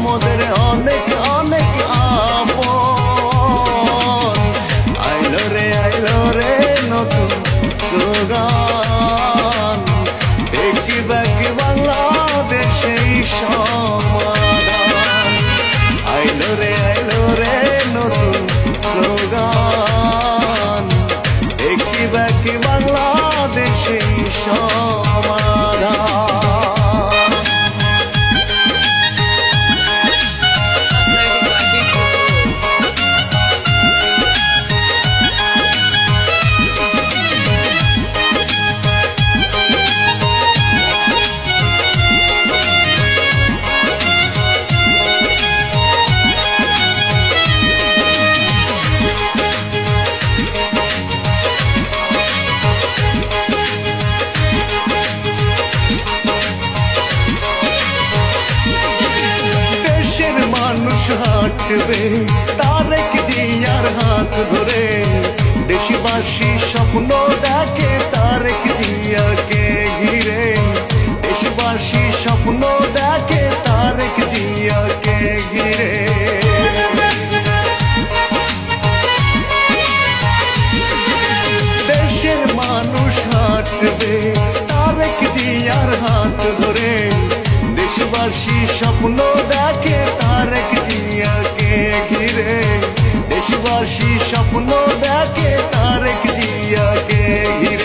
মোদের অনেক অনেক আপন। আইলো রে নতুন স্লোগান, টেকি ব্যাক বাংলাদেশে সমাধান। আইলো রে নতুন স্লোগান, টেকি ব্যাক বাংলাদেশে সমাধান। হাঁটবে তারেক জিয়ার হাত ধরে, দেশবাসী স্বপ্ন দেখে তারেক জিয়াকে ঘিরে। দেশবাসী স্বপ্ন দেখে তারেক জিয়াকে ঘিরে। দেশের মানুষ হাঁটবে তারেক জিয়ার হাত ধরে, দেশবাসী স্বপ্ন দেখে তারেক জিয়াকে ঘিরে। দেশবাসী স্বপ্ন দেখে তারেক জিয়াকে ঘিরে।